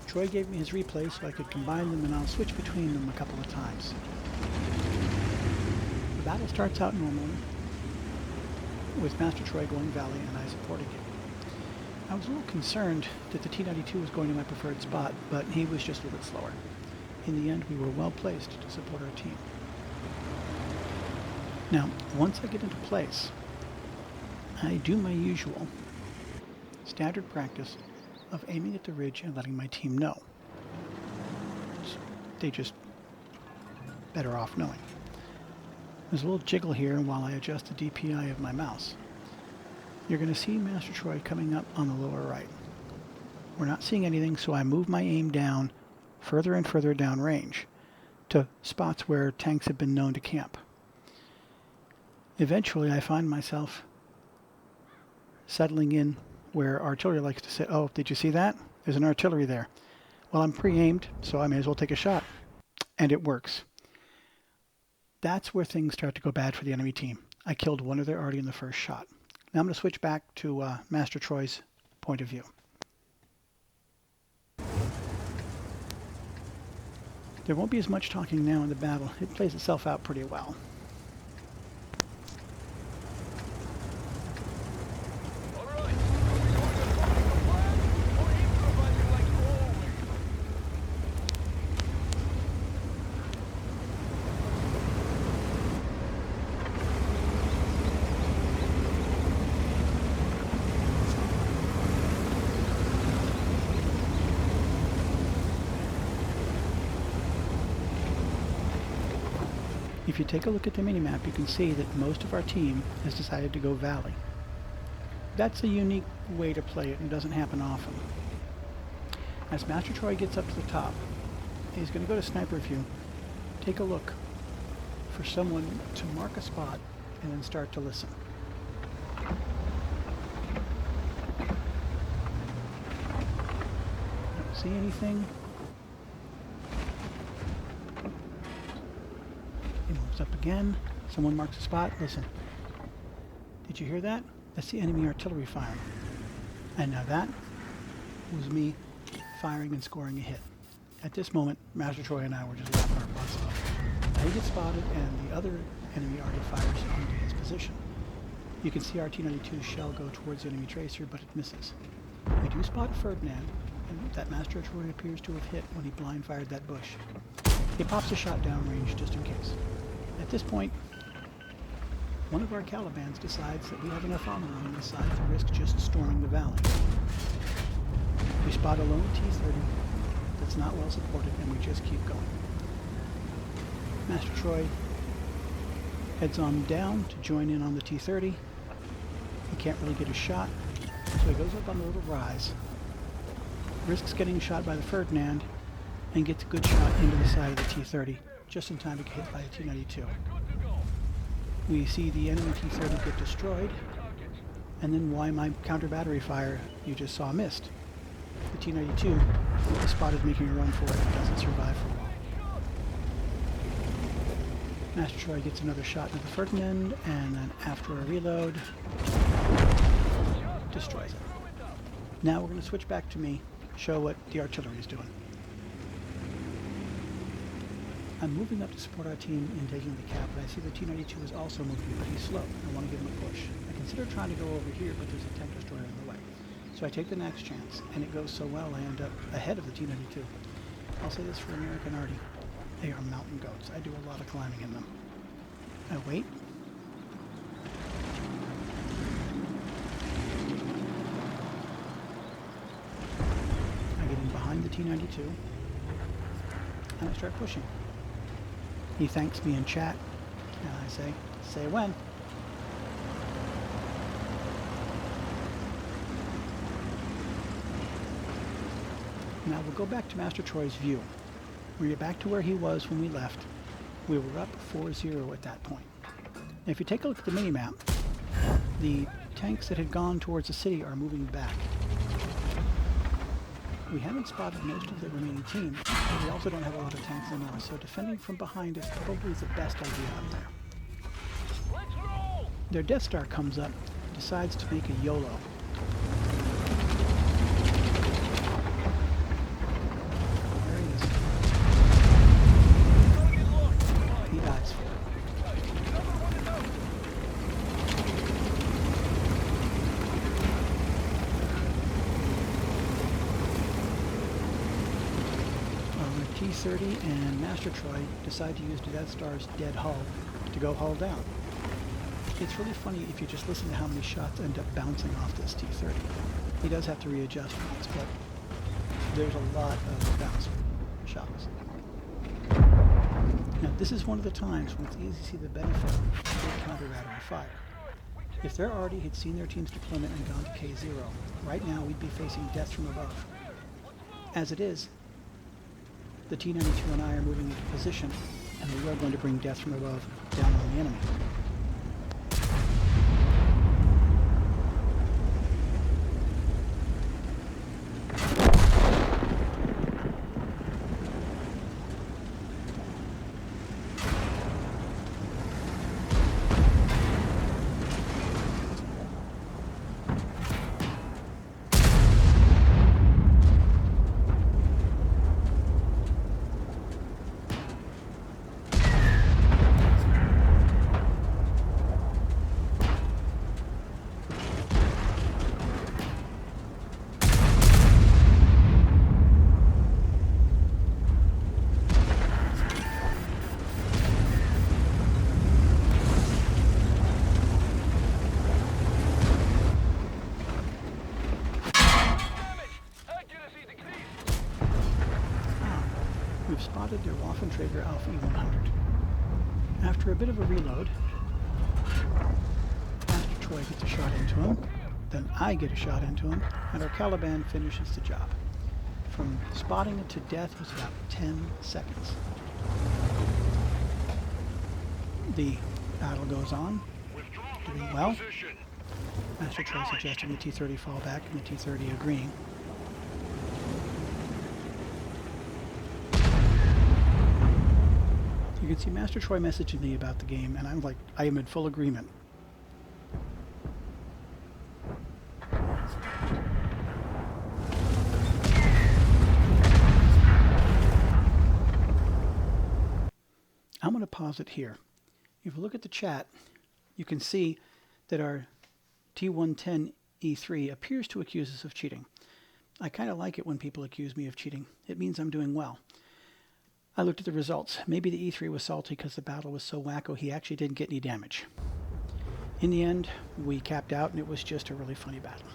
Troy gave me his replay so I could combine them, and I'll switch between them a couple of times. The battle starts out normally, with Master Troy going Valley and I supporting him. I was a little concerned that the T-92 was going to my preferred spot, but he was just a little bit slower. In the end, we were well placed to support our team. Now, once I get into place, I do my usual standard practice of aiming at the ridge and letting my team know. They just better off knowing. There's a little jiggle here while I adjust the DPI of my mouse. You're going to see Master Troy coming up on the lower right. We're not seeing anything, so I move my aim down further and further down range to spots where tanks have been known to camp. Eventually, I find myself settling in where artillery likes to say, "Oh, did you see that? There's an artillery there." Well, I'm pre-aimed, so I may as well take a shot. And it works. That's where things start to go bad for the enemy team. I killed one of their arty in the first shot. Now I'm going to switch back to Master Troy's point of view. There won't be as much talking now in the battle. It plays itself out pretty well. If you take a look at the minimap, you can see that most of our team has decided to go Valley. That's a unique way to play it and doesn't happen often. As Master Troy gets up to the top, he's going to go to sniper view, take a look for someone to mark a spot, and then start to listen. Don't see anything. He moves up again. Someone marks a spot. Listen. Did you hear that? That's the enemy artillery firing. And now that was me firing and scoring a hit. At this moment, Master Troy and I were just laughing our butts off. Now he gets spotted, and the other enemy arty fires onto his position. You can see our T-92 shell go towards the enemy tracer, but it misses. We do spot Ferdinand, and that Master Troy appears to have hit when he blind fired that bush. He pops a shot downrange just in case. At this point, one of our Calibans decides that we have enough armor on this side to risk just storming the valley. We spot a lone T-30 that's not well supported, and we just keep going. Master Troy heads on down to join in on the T-30. He can't really get a shot, so he goes up on the little rise, risks getting shot by the Ferdinand, and gets a good shot into the side of the T-30, just in time to get hit by the T-92. We see the enemy T-30 get destroyed, and then why my counter-battery fire you just saw missed. The T-92 is spotted making a run for it and doesn't survive for long. Master Troy gets another shot into the Ferdinand, and then after a reload, destroys it. Now we're going to switch back to me, show what the artillery is doing. I'm moving up to support our team in taking the cap, but I see the T-92 is also moving, but he's slow. I want to give him a push. I consider trying to go over here, but there's a tank destroyer in the way. So I take the next chance, and it goes so well I end up ahead of the T-92. I'll say this for American Arty. They are mountain goats. I do a lot of climbing in them. I wait. I get in behind the T-92, and I start pushing. He thanks me in chat, and I say when. Now we'll go back to Master Troy's view. We're back to where he was when we left. We were up 4-0 at that point. Now if you take a look at the minimap, the tanks that had gone towards the city are moving back. We haven't spotted most of the remaining team, but we also don't have a lot of tanks in the north, so defending from behind is probably the best idea out there. Their Death Star comes up, decides to make a YOLO. he dies for. T-30 and Master Troy decide to use the Death Star's dead hull to go hull down. It's really funny if you just listen to how many shots end up bouncing off this T-30. He does have to readjust once, but there's a lot of bounce shots. Now, this is one of the times when it's easy to see the benefit of good counter-battery fire. If they already had seen their team's deployment and gone to K0, right now we'd be facing death from above. As it is, the T-92 and I are moving into position, and we are going to bring death from above down on the enemy. We've spotted their Waffenträger Alpha E100. After a bit of a reload, Master Troy gets a shot into him, then I get a shot into him, and our Caliban finishes the job. From spotting it to death was about 10 seconds. The battle goes on, doing well. Master Troy suggesting the T-30 fall back, and the T-30 agreeing. You can see Master Troy messaging me about the game, and I'm like, I am in full agreement. I'm going to pause it here. If you look at the chat, you can see that our T110E3 appears to accuse us of cheating. I kind of like it when people accuse me of cheating. It means I'm doing well. I looked at the results. Maybe the E3 was salty because the battle was so wacko he actually didn't get any damage. In the end, we capped out and it was just a really funny battle.